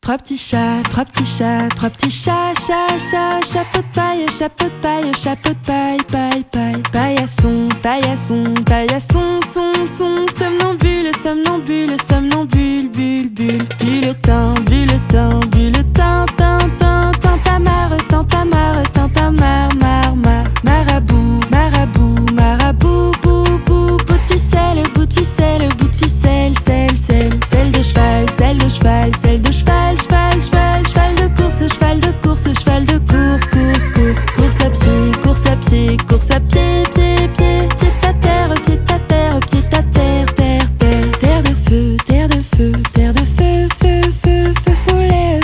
Trois petits chats, chapeau de paille, paillasson, somnambule, bulletin, tintamarre, marabout, bout de ficelle, sel de cheval, cheval de course à pied, pied à terre, terre de feu, feu follet,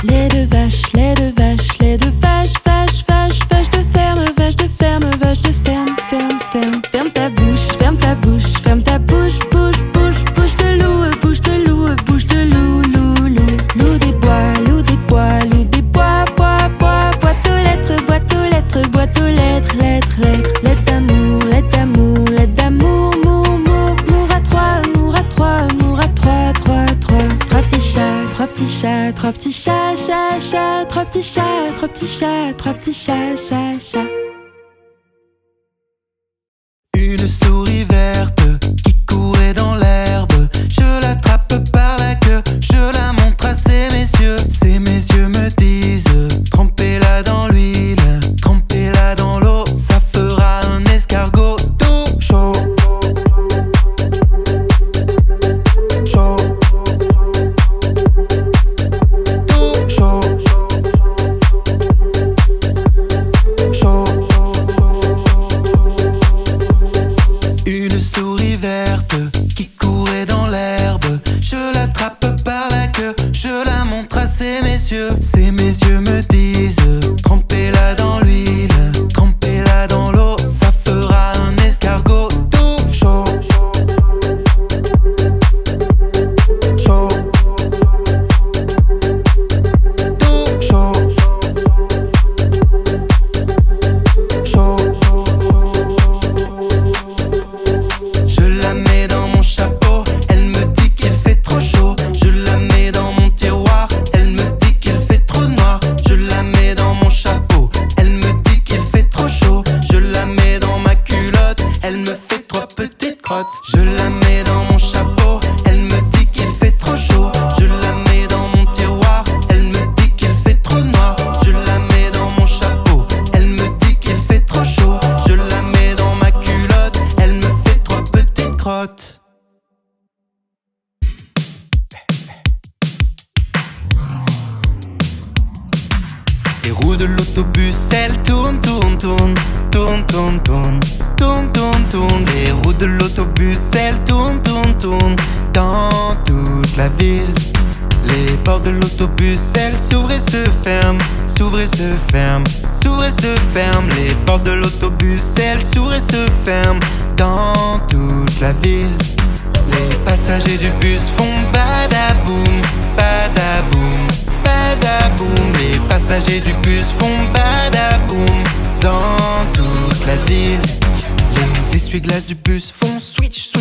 lait de vache, vache de ferme, ferme ta bouche, bouche de loup, loup des bois, boîte aux lettres, lettre d'amour, mour à trois, trois petits chats. Une souris verte qui courait dans l'herbe. Je l'attrape par la queue, je la montre à ces messieurs. Ces messieurs me disent: trempez-la dans l'huile, trempez-la dans l'eau, ça fera un escargot tout chaud. Une souris verte qui courait dans l'herbe. Je l'attrape par la queue, je la montre à ces messieurs. Ces messieurs me disent: trempez-la dans l'huile, trempez-la dans l'eau, ça fera un escargot tout chaud. Je la mets dans mon chapeau, elle me dit qu'il fait trop chaud. Je la mets dans mon tiroir, elle me dit qu'il fait trop noir. Je la mets dans mon chapeau, elle me dit qu'il fait trop chaud. Je la mets dans ma culotte, elle me fait trois petites crottes. Je la mets dans mon chapeau, elle me dit qu'il fait trop chaud. Je la mets dans mon tiroir, elle me dit qu'il fait trop noir. Je la mets dans mon chapeau, elle me dit qu'il fait trop chaud. Je la mets dans ma culotte, elle me fait trois petites crottes. Les roues de l'autobus, elles tournent. Les roues de l'autobus, elles tournent dans toute la ville. Les portes de l'autobus, elles s'ouvrent et se ferment, Les portes de l'autobus, elles s'ouvrent et se ferment dans toute la ville. Les passagers du bus font badaboum, Les passagers du bus font badaboum dans toute la ville. Les essuie-glaces du bus font switch.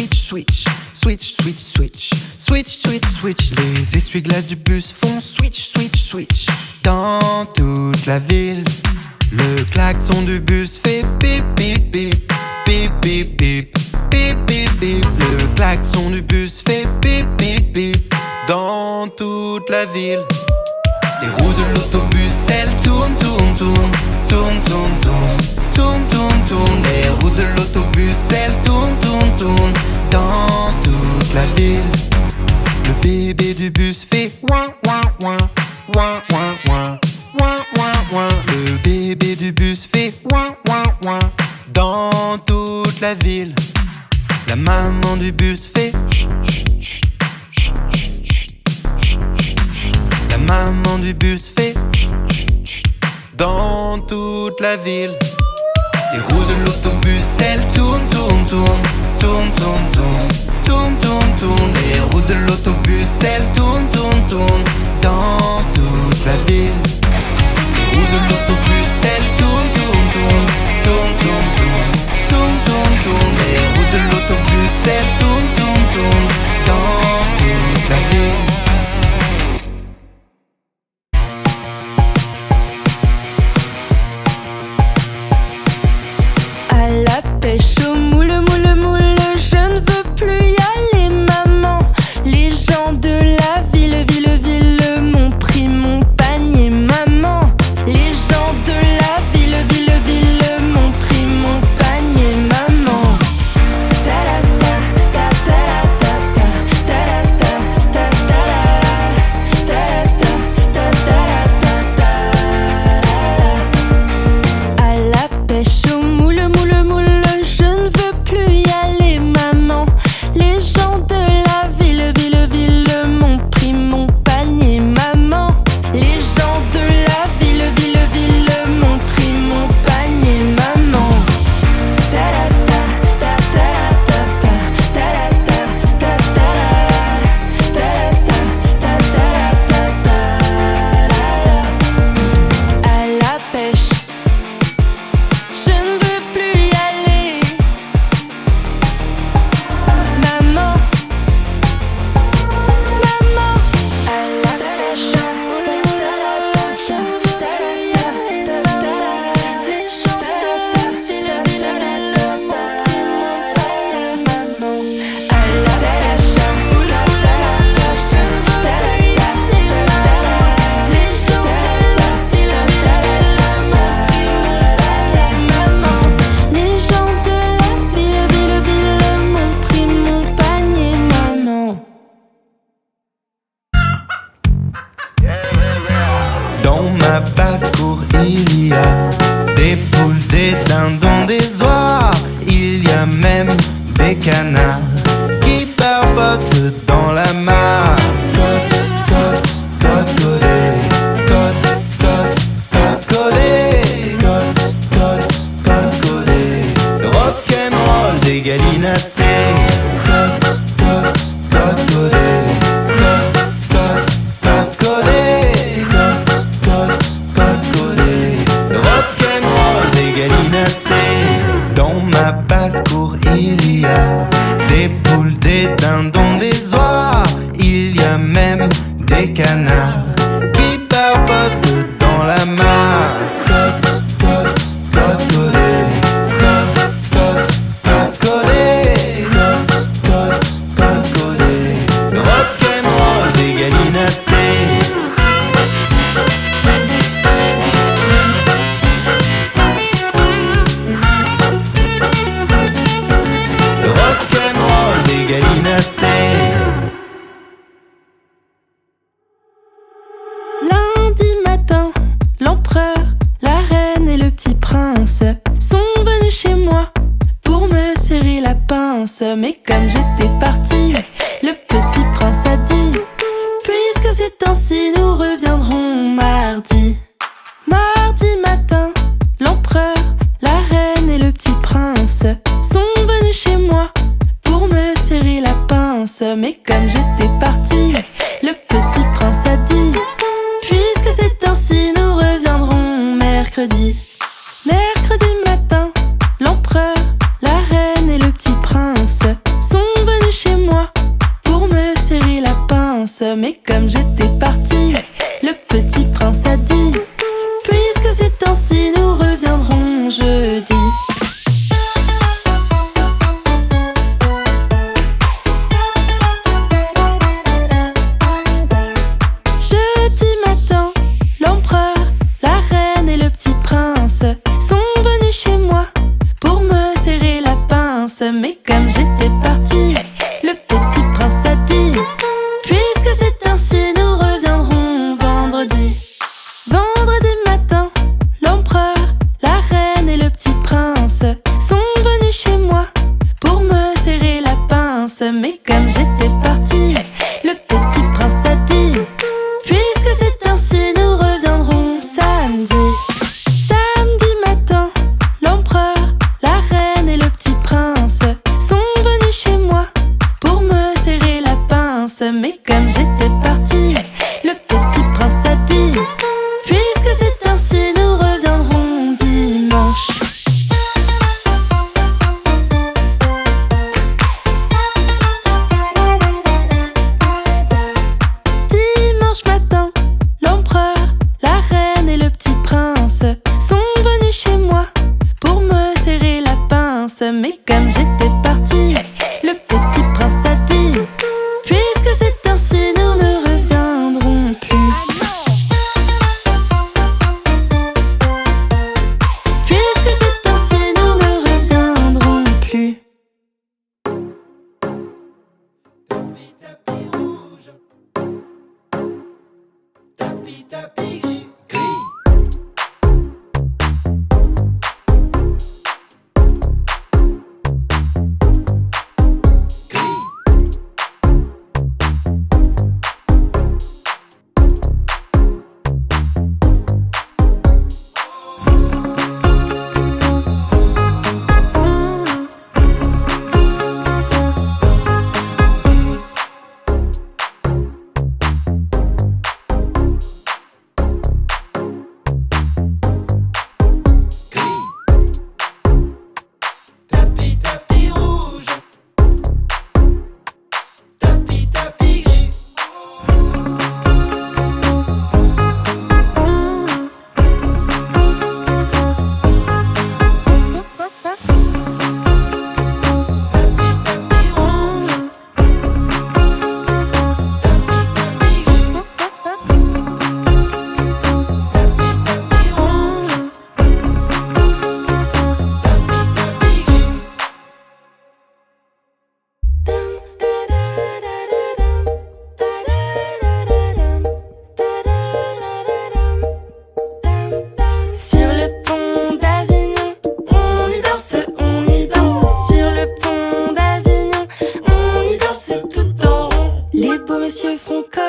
Les essuie-glaces du bus font switch dans toute la ville. Le klaxon du bus fait pip. Le klaxon du bus fait pip dans toute la ville. Les roues de l'autobus, elles tournent. Les roues de l'autobus, elles tournent dans toute la ville. Le bébé du bus fait ouin. Le bébé du bus fait ouin dans toute la ville. La maman du bus fait La maman du bus fait dans toute la ville. Les roues de l'autobus, elles tournent. Les roues de l'autobus, elles tournent dans toute la ville. Les roues de l'autobus, elles tournent. Les roues de l'autobus, elles tournent dans toute la ville. ma basse-cour, il y a des poules, des dindons, des oies. Il y a même des canards qui barbotent dans la mare. Côte, côte, côte, codée. Côte, côte, côte, codée. Côte, côte, côte, codée. Rock'n'roll des gallinacés. Côte, côte, côte, codée. Côte, côte, côte, codée. Côte, côte, côte, codée. Rock'n'roll des gallinacés. Dans ma basse-cour, il y a des poules, des dindons, des oies. Il y a même des canards qui barbotent dans la mare. Côte, côte, côte, codée. Côte, côte, côte, codée. Côte, côte, côte, codée. Rock'n'roll des gallinacés. Rock'n'roll des gallinacés. Lundi matin, l'empereur, la reine et le petit prince sont venus chez moi pour me serrer la pince. Mais comme j'étais partie, le petit prince a dit: puisque c'est ainsi, nous reviendrons mardi. Mardi matin, l'empereur, la reine et le petit prince sont venus chez moi pour me serrer la pince. Mais comme j'étais partie, le petit prince a dit: puisque c'est ainsi, nous reviendrons mercredi. Mercredi matin, l'empereur, la reine et le petit prince sont venus chez moi pour me serrer la pince. Mais comme j'étais partie, le petit prince a dit: puisque c'est ainsi, nous reviendrons jeudi. Jeudi matin, l'empereur, la reine et le petit prince sont venus chez moi pour me serrer la pince. Mais comme j'étais partie, le petit prince a dit: puisque c'est ainsi, nous reviendrons vendredi. Vendredi matin, l'empereur, la reine et le petit prince sont venus chez moi pour me serrer la pince. Mais comme j'étais partie, le petit prince a dit: puisque c'est ainsi, nous reviendrons samedi. Samedi matin, l'empereur, la reine et le petit prince sont venus chez moi pour me serrer la pince. Mais comme j'étais partie, le petit prince a dit: puisque c'est ainsi, nous reviendrons dimanche. Dimanche matin, l'empereur, la reine et le petit prince sont venus chez moi pour me serrer la pince. Mais comme j'étais partie, le petit prince a dit: puisque c'est ainsi, nous ne reviendrons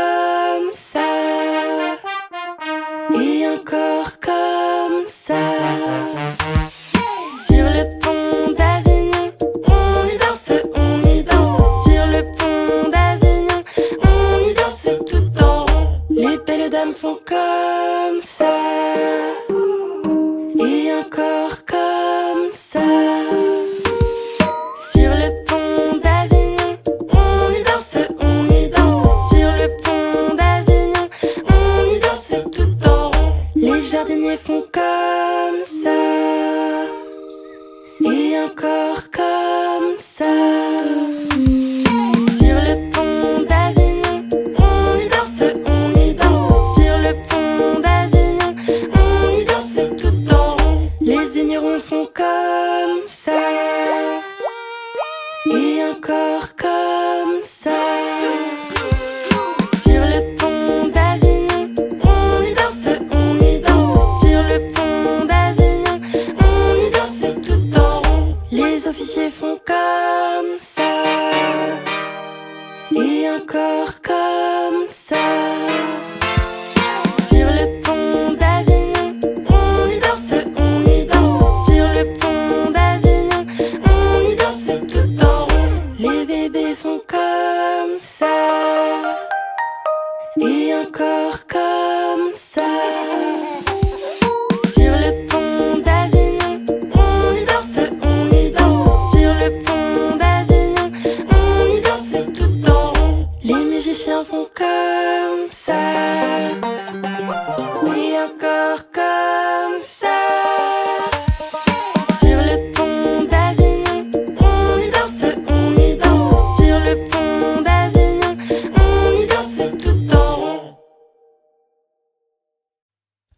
comme ça, et encore comme ça. Sur le pont d'Avignon, on y danse, on y danse. Sur le pont d'Avignon, on y danse tout en rond. Les belles dames font comme ça, et encore comme ça. Sur le pont d'Avignon, on y danse, on y danse. Sur le pont d'Avignon, on y danse tout en rond. Les jardiniers font comme ça, et encore comme ça. Sur le pont d'Avignon, on y danse, on y danse. Sur le pont d'Avignon, on y danse tout en rond. Les vignerons font comme ça, et encore comme ça. Sur le pont d'Avignon, on y danse, on y danse. Sur le pont d'Avignon, on y danse tout en rond. Les officiers font comme ça, et encore comme ça. Sur le pont d'Avignon, on y danse, on y danse. Sur le pont d'Avignon, on y danse tout en rond. Les bébés font comme ça, et encore comme ça. Sur le pont d'Avignon, on y danse, on y danse. Sur le pont d'Avignon, on y danse tout en rond. Les musiciens font comme ça, et encore comme ça. Sur le pont d'Avignon, on y danse, on y danse. Sur le pont d'Avignon, on y danse tout en rond.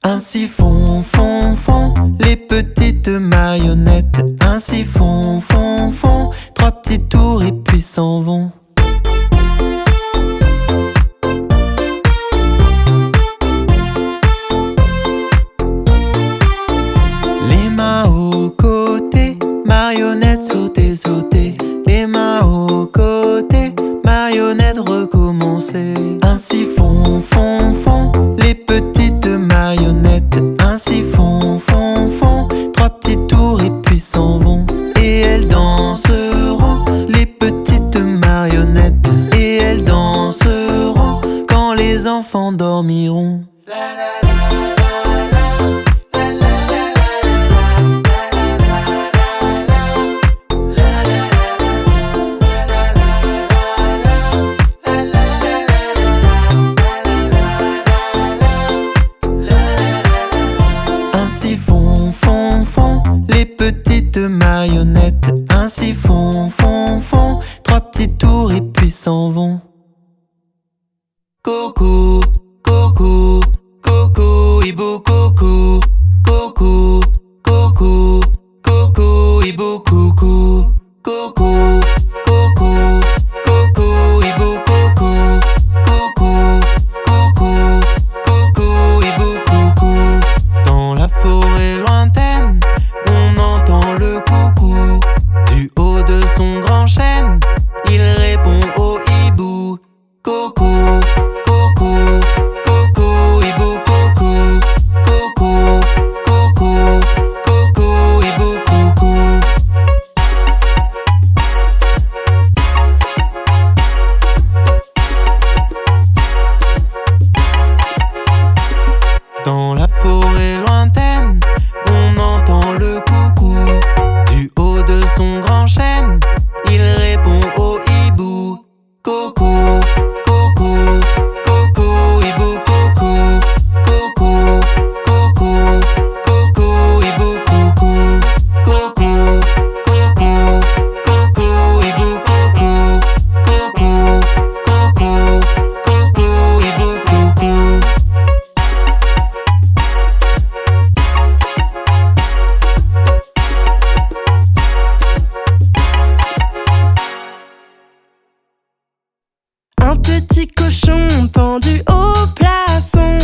Ainsi font, font, font les petites marionnettes. Ainsi font, font, font trois petits tours et puis s'en vont. Les mains aux côtés, marionnettes sauter, sauter. Les mains aux côtés, marionnettes recommencer. Ainsi font, font, font les petites marionnettes. Ainsi font, font, font trois petits tours et puis s'en vont. Et elles danseront, les petites marionnettes. Et elles danseront quand les enfants dormiront. Ainsi font, font, font les petites marionnettes. Ainsi font, font, font trois petits tours et puis s'en vont. Coco, coco, coco, hibou, coco, coco, coco, coco, hibou, coucou, coco, coco, coco, hibou, coco, coco, coco, coco, hibou, coucou. Dans la forêt lointaine, on entend le coucou. Du haut de son grand chêne, il répond au hibou. Coco, coco, coco, hibou, coco, coco, coco, coco, hibou, coucou. Dans la forêt lointaine, on entend le coucou. Du haut de son grand chêne, il répond au hibou. Coco, coco, coco, hibou, coco, coco, coco, coco, hibou, coucou, coco, coco, coco, hibou, coco, coco, coco, coco, hibou, coucou. Un petit cochon pendu au plafond,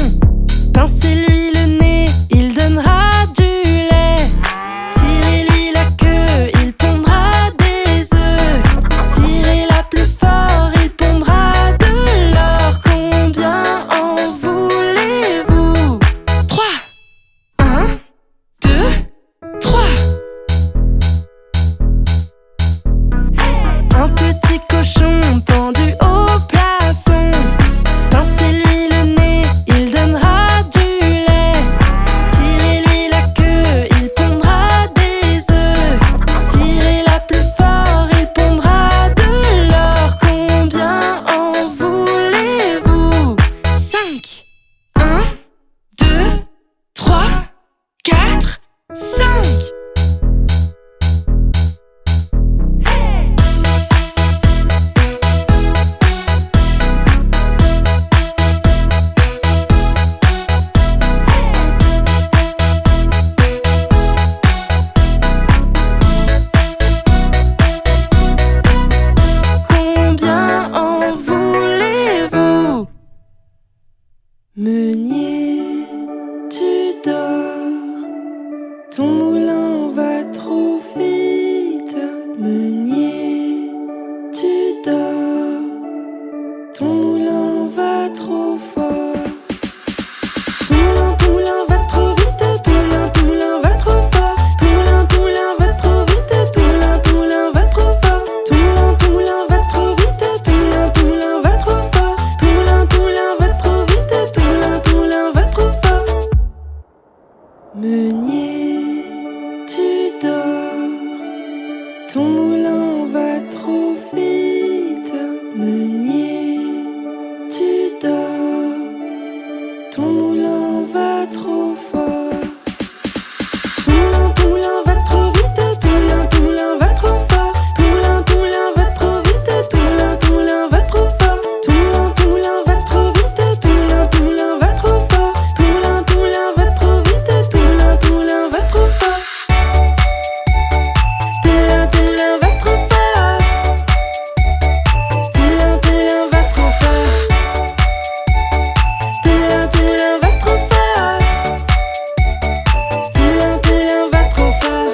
pincez-lui le nez, il donnera du lait. Tirez-lui la queue, il pondra des œufs. Tirez-la plus fort, il pondra de l'or. Combien ton moulin va trop fort. Ton moulin va trop vite, ton moulin va trop fort. Ton moulin va trop vite, ton moulin va trop fort. Ton moulin va trop vite, ton moulin va trop fort. Ton moulin va trop vite, ton moulin va trop fort. Ton moulin va trop fort. Ton moulin va trop fort. Ton moulin va trop fort. Ton moulin va trop fort.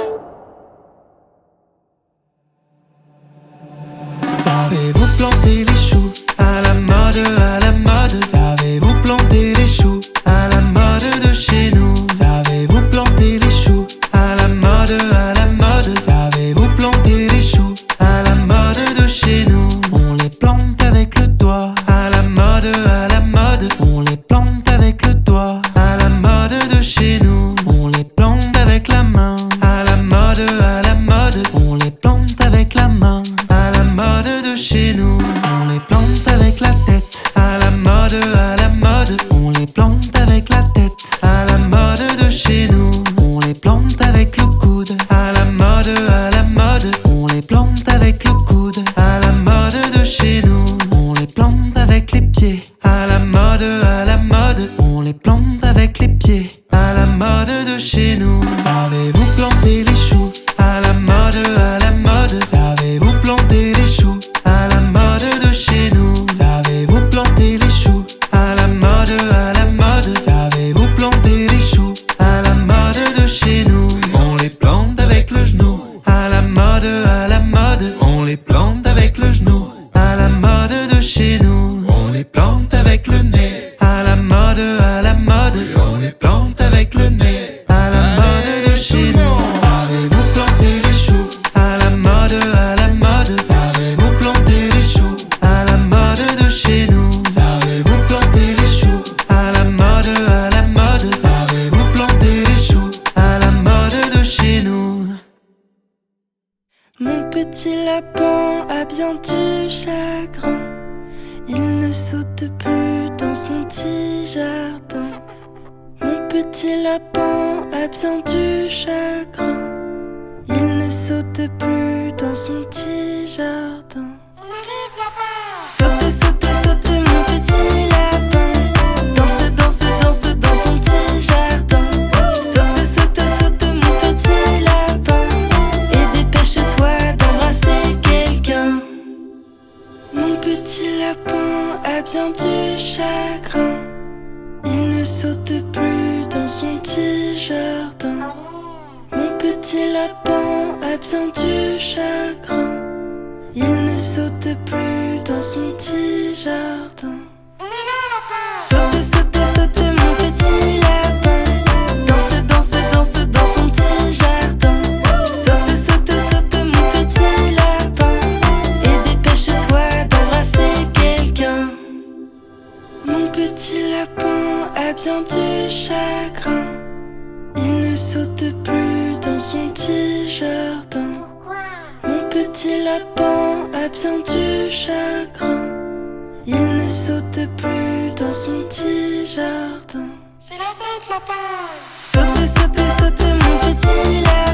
Savez-vous planter les choux à la mode, à la mode? Savez-vous planter les choux à la mode de chez nous? Savez-vous planter les choux à la mode, à la mode? Savez-vous planter les choux à la mode de chez nous? On les plante avec le doigt à la mode, à la mode. On les plante avec le doigt à la mode de chez nous. On les plante avec la main à la mode, à la mode. On les plante avec la main à la mode de chez nous. On les plante avec la tête à la mode, à la mode. On les plante avec la tête à la mode de chez nous. On les plante avec le coude à la mode, à la mode. On les plante avec le coude à la mode de chez nous. On les plante avec les pieds à la mode, à la mode. On les plante avec les pieds à la mode de chez nous. Savez-vous planter les choux à la mode, à la mode? Savez-vous planter les choux à la mode de chez nous? Savez-vous planter les choux à la mode, à la mode? Savez-vous planter les choux à la mode de chez nous? On les plante avec le genou à la mode, à la mode. On les plante avec le genou à la mode de chez nous. On les plante avec le nez à la mode, à la mode. On les plante avec le nez à la mode de chez nous. Savez-vous planter les choux à la mode, à la mode? Savez-vous planter les choux à la mode de chez nous? Savez-vous planter les choux à la mode, à la mode? Savez-vous planter les choux à la mode de chez nous? Mon petit lapin a bien du chagrin. Il ne saute plus dans son petit jardin. Mon petit lapin a bien du chagrin. Il ne saute plus dans son petit jardin. Saute, saute, saute, mon petit lapin. Danse, danse, danse dans ton petit jardin. Saute, saute, saute, mon petit lapin. Et dépêche-toi d'embrasser quelqu'un. Mon petit lapin a bien du chagrin. Il ne saute plus dans son petit jardin. Mon petit lapin a bien du chagrin. Il ne saute plus dans son petit jardin. Saute, saute, saute, mon petit lapin. Danse, danse, danse dans ton petit jardin. Saute, saute, saute, mon petit lapin. Et dépêche-toi d'embrasser quelqu'un. Mon petit lapin a bien du chagrin. Il ne saute plus dans son petit jardin. Mon petit lapin a bien du chagrin. Il ne saute plus dans son petit jardin. C'est la fête, lapin. Saute, saute, saute, mon petit lapin.